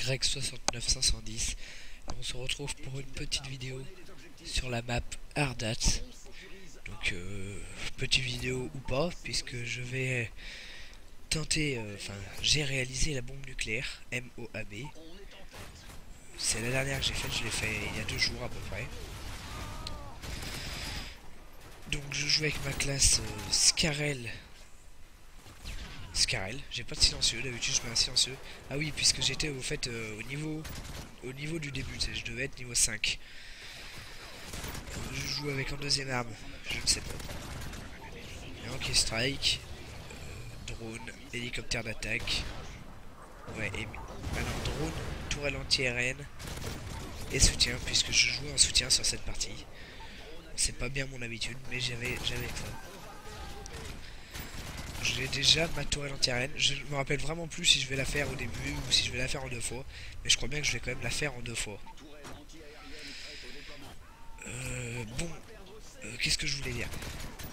Greg 69510 et on se retrouve pour une petite vidéo sur la map Ardat. Donc petite vidéo ou pas, puisque je vais tenter, j'ai réalisé la bombe nucléaire MOAB. C'est la dernière que j'ai faite, je l'ai fait il y a 2 jours à peu près. Donc je joue avec ma classe Scarel. J'ai pas de silencieux, d'habitude je mets un silencieux. Ah oui, puisque j'étais au fait au niveau du début, je devais être niveau 5. Je joue avec en deuxième arme, je ne sais pas. Yankee Strike, drone, hélicoptère d'attaque. Ouais, et alors drone, tourelle anti-RN et soutien, puisque je joue en soutien sur cette partie. C'est pas bien mon habitude, mais j'avais ça. J'ai déjà ma tourelle anti-RN. Je me rappelle vraiment plus si je vais la faire au début ou si je vais la faire en 2 fois. Mais je crois bien que je vais quand même la faire en 2 fois. Qu'est-ce que je voulais dire?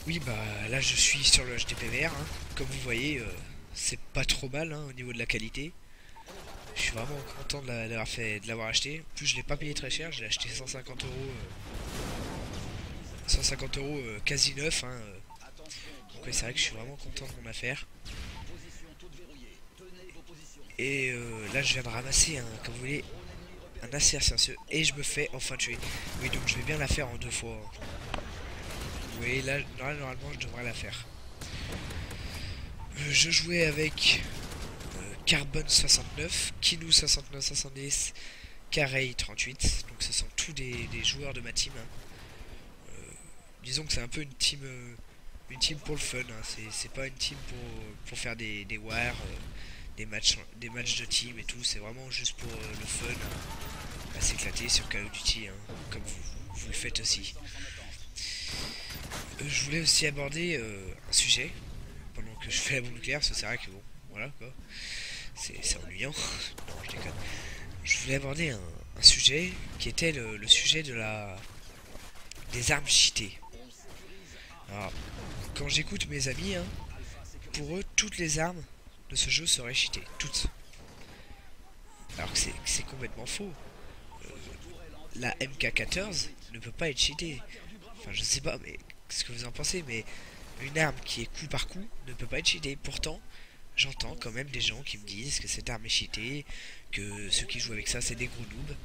Oui, bah là je suis sur le HDPVR. Hein. Comme vous voyez, c'est pas trop mal au niveau de la qualité. Je suis vraiment content de l'avoir acheté. En plus, je l'ai pas payé très cher. Je l'ai acheté 150 euros. 150 euros quasi neuf. Donc, ouais, c'est vrai que je suis vraiment content de mon affaire. Et là, je viens de ramasser, comme vous voyez, un assez silencieux. Et je me fais enfin tuer. Oui, donc je vais bien la faire en 2 fois. Oui, là, normalement, je devrais la faire. Je jouais avec Carbone 69, Kinou 69-70, Carey 38. Donc ce sont tous des joueurs de ma team. Disons que c'est un peu une team pour le fun. C'est pas une team pour faire des wars, des matchs de team et tout. C'est vraiment juste pour le fun, à s'éclater sur Call of Duty, comme vous le faites aussi. Je voulais aussi aborder un sujet pendant que je fais la bombe nucléaire, parce que c'est vrai que bon, voilà quoi. C'est ennuyant. Non, je déconne. Je voulais aborder un sujet qui était le sujet des armes cheatées. Alors, quand j'écoute mes amis, pour eux, toutes les armes de ce jeu seraient cheatées. Toutes. Alors que c'est complètement faux. La MK14 ne peut pas être cheatée. Enfin, je sais pas, mais ce que vous en pensez, mais une arme qui est coup par coup ne peut pas être cheatée. Pourtant, j'entends quand même des gens qui me disent que cette arme est cheatée, que ceux qui jouent avec ça, c'est des gros noobs.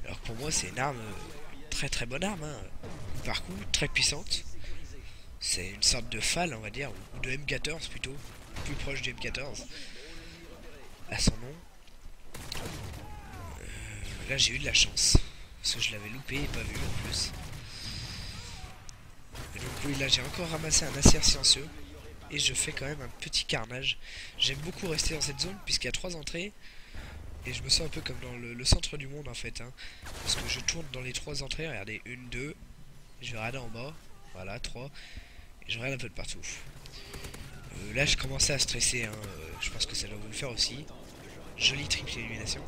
Alors que pour moi, c'est une arme, très très bonne arme, coup par coup, très puissante. C'est une sorte de FAL, on va dire, ou de M14 plutôt, plus proche du M14, à son nom. Là, j'ai eu de la chance, parce que je l'avais loupé et pas vu en plus. Et donc oui, là, j'ai encore ramassé un acer silencieux, et je fais quand même un petit carnage. J'aime beaucoup rester dans cette zone, puisqu'il y a 3 entrées, et je me sens un peu comme dans le centre du monde en fait, parce que je tourne dans les 3 entrées, regardez, 1, 2, je vais regarder en bas, voilà, 3, et je regarde un peu de partout. Là je commençais à stresser, je pense que ça doit vous le faire aussi. Jolie triple élimination.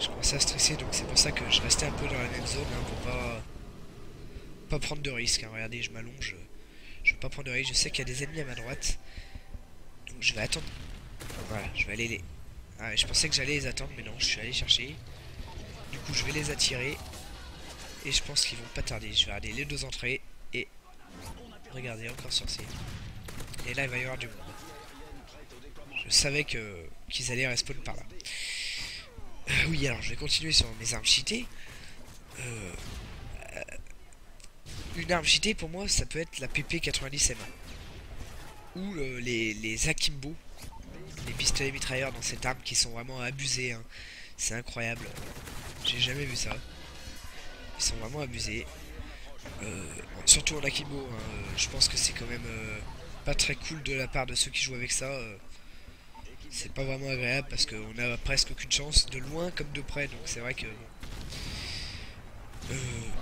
Je commençais à stresser, donc c'est pour ça que je restais un peu dans la même zone, pour pas prendre de risques. Regardez, je m'allonge, je veux pas prendre de risques, je sais qu'il y a des ennemis à ma droite, donc je vais attendre. Voilà, je vais aller les... Ah, je pensais que j'allais les attendre, mais non, je suis allé chercher. Du coup, je vais les attirer, et je pense qu'ils vont pas tarder. Je vais regarder les 2 entrées, et regardez, encore sorcier. Et là, il va y avoir du monde. Je savais qu'ils allaient respawn par là. Oui, alors je vais continuer sur mes armes cheatées. Une arme cheatée pour moi, ça peut être la PP90M1 ou les Akimbo, les pistolets mitrailleurs dans cette arme qui sont vraiment abusés. C'est incroyable. J'ai jamais vu ça. Ils sont vraiment abusés. Surtout en Akimbo. Je pense que c'est quand même pas très cool de la part de ceux qui jouent avec ça. C'est pas vraiment agréable parce qu'on a presque aucune chance de loin comme de près, donc c'est vrai que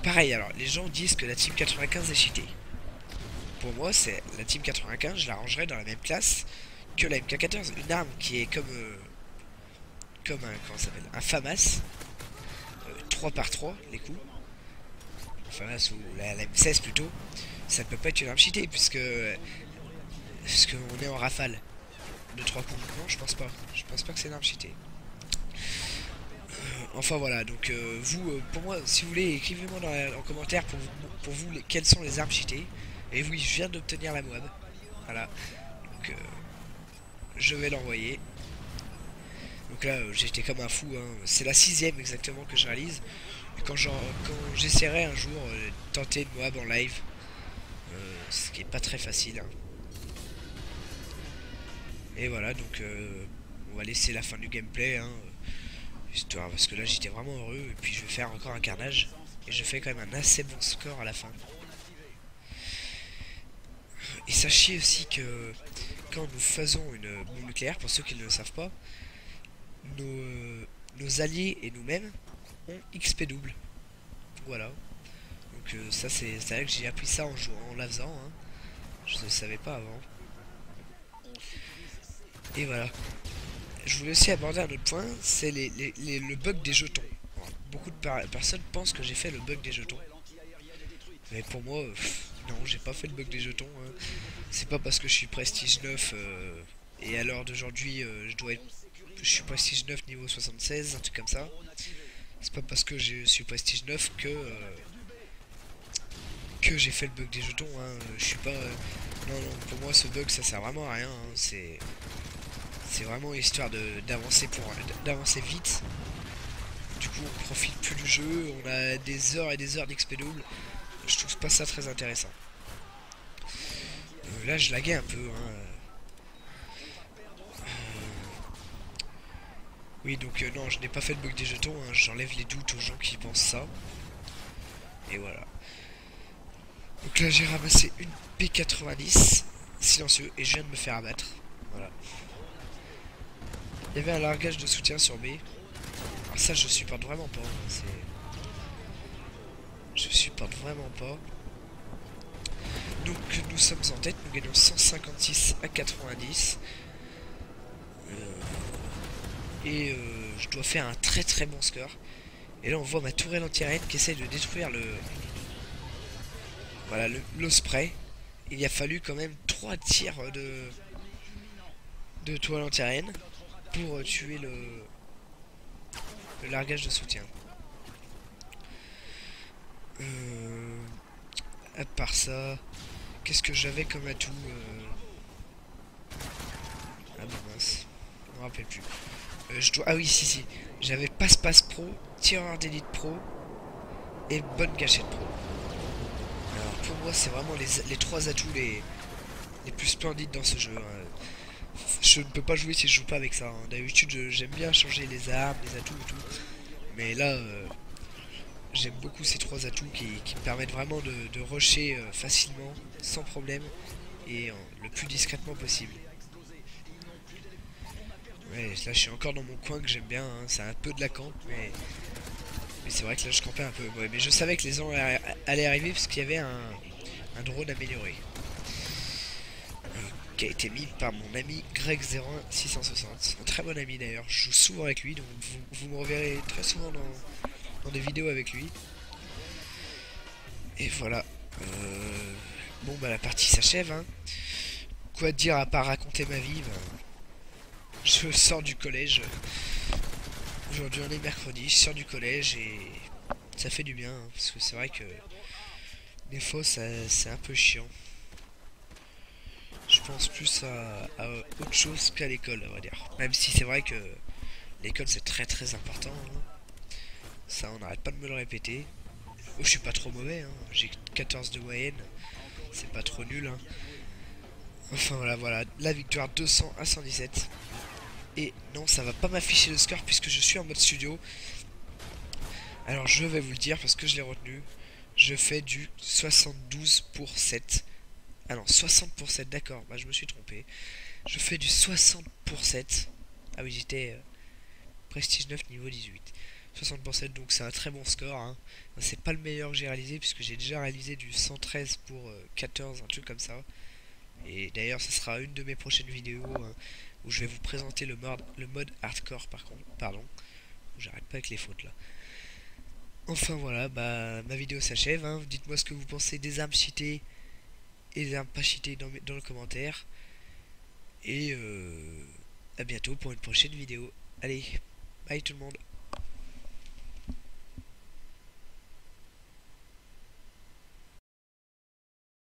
pareil. Alors les gens disent que la team 95 est cheatée. Pour moi, c'est la team 95, je la rangerais dans la même classe que la MK14, une arme qui est comme un, comment ça s'appelle, un FAMAS, 3 par 3 les coups, FAMAS ou la M16 plutôt. Ça ne peut pas être une arme cheatée puisque on est en rafale de 3 coups. Non, je pense pas. Je pense pas que c'est une arme cheatée. Enfin voilà, donc vous, pour moi, si vous voulez, écrivez-moi en commentaire pour vous quelles sont les armes cheatées. Et oui, je viens d'obtenir la Moab. Voilà, donc je vais l'envoyer. Donc là, j'étais comme un fou, hein. C'est la sixième exactement que je réalise. Et quand j'essaierai un jour de tenter une Moab en live, ce qui est pas très facile, hein. Et voilà, donc on va laisser la fin du gameplay, hein, histoire, parce que là j'étais vraiment heureux. Et puis je vais faire encore un carnage. Et je fais quand même un assez bon score à la fin. Et sachez aussi que quand nous faisons une bombe nucléaire, pour ceux qui ne le savent pas, nos alliés et nous-mêmes ont XP double. Voilà. Donc ça c'est vrai que j'ai appris ça en jouant, en la faisant, hein. Je ne le savais pas avant. Et voilà. Je voulais aussi aborder un autre point, c'est le bug des jetons. Alors, beaucoup de personnes pensent que j'ai fait le bug des jetons. Mais pour moi, non, j'ai pas fait le bug des jetons, hein. C'est pas parce que je suis prestige 9 et à l'heure d'aujourd'hui je suis prestige 9 niveau 76, un truc comme ça. C'est pas parce que je suis prestige 9 que j'ai fait le bug des jetons, hein. Je suis pas non, non, pour moi ce bug ça sert vraiment à rien, hein. C'est vraiment histoire d'avancer vite. Du coup on profite plus du jeu, on a des heures et des heures d'XP double. Je trouve pas ça très intéressant. Là je laguais un peu, hein. Oui, donc non, je n'ai pas fait le bug des jetons, hein. J'enlève les doutes aux gens qui pensent ça. Et voilà. Donc là, j'ai ramassé une P90 silencieux et je viens de me faire abattre. Voilà. Il y avait un largage de soutien sur B. Alors ça, je supporte vraiment pas, hein. Je supporte vraiment pas. Donc nous sommes en tête, nous gagnons 156 à 90. Et je dois faire un très très bon score. Et là on voit ma tourelle anti-aérienne qui essaie de détruire voilà, le spray. Il a fallu quand même 3 tirs de toile anti-aérienne pour tuer le largage de soutien. À part ça, qu'est-ce que j'avais comme atout Ah bah mince, je me rappelle plus. Ah oui, si, si. J'avais passe-passe pro, tireur d'élite pro et bonne gâchette pro. Alors pour moi, c'est vraiment les 3 atouts les plus splendides dans ce jeu, hein. Je ne peux pas jouer si je joue pas avec ça, hein. D'habitude, j'aime bien changer les armes, les atouts et tout. Mais là, j'aime beaucoup ces 3 atouts qui me permettent vraiment de rusher facilement, sans problème, et le plus discrètement possible. Ouais, là je suis encore dans mon coin que j'aime bien, hein. C'est un peu de la camp, mais c'est vrai que là je campais un peu. Ouais, mais je savais que les gens allaient arriver parce qu'il y avait un drone amélioré. Qui a été mis par mon ami Greg01660. Un très bon ami d'ailleurs, je joue souvent avec lui, donc vous me reverrez très souvent dans des vidéos avec lui. Et voilà. Bon bah la partie s'achève, hein. Quoi dire à part raconter ma vie, bah, je sors du collège. Aujourd'hui on est mercredi, je sors du collège et ça fait du bien, hein, parce que c'est vrai que des fois c'est un peu chiant. Je pense plus à autre chose qu'à l'école, on va dire. Même si c'est vrai que l'école c'est très très important, hein. Ça on n'arrête pas de me le répéter. Oh, je suis pas trop mauvais, hein. J'ai 14 de moyenne, c'est pas trop nul, hein. Enfin voilà, voilà, la victoire 200 à 117. Et non, ça va pas m'afficher le score puisque je suis en mode studio. Alors je vais vous le dire parce que je l'ai retenu. Je fais du 72 pour 7. Ah non, 60 pour 7, d'accord, bah je me suis trompé. Je fais du 60 pour 7. Ah oui, j'étais prestige 9 niveau 18. 60 pour 7, donc c'est un très bon score, hein. C'est pas le meilleur que j'ai réalisé puisque j'ai déjà réalisé du 113 pour 14, un truc comme ça. Et d'ailleurs, ce sera une de mes prochaines vidéos, hein, où je vais vous présenter le mode hardcore par contre. Pardon, j'arrête pas avec les fautes là. Enfin voilà, bah ma vidéo s'achève, hein. Dites-moi ce que vous pensez des armes cheatées et des armes pas cheatées dans le commentaire. Et à bientôt pour une prochaine vidéo. Allez, bye tout le monde.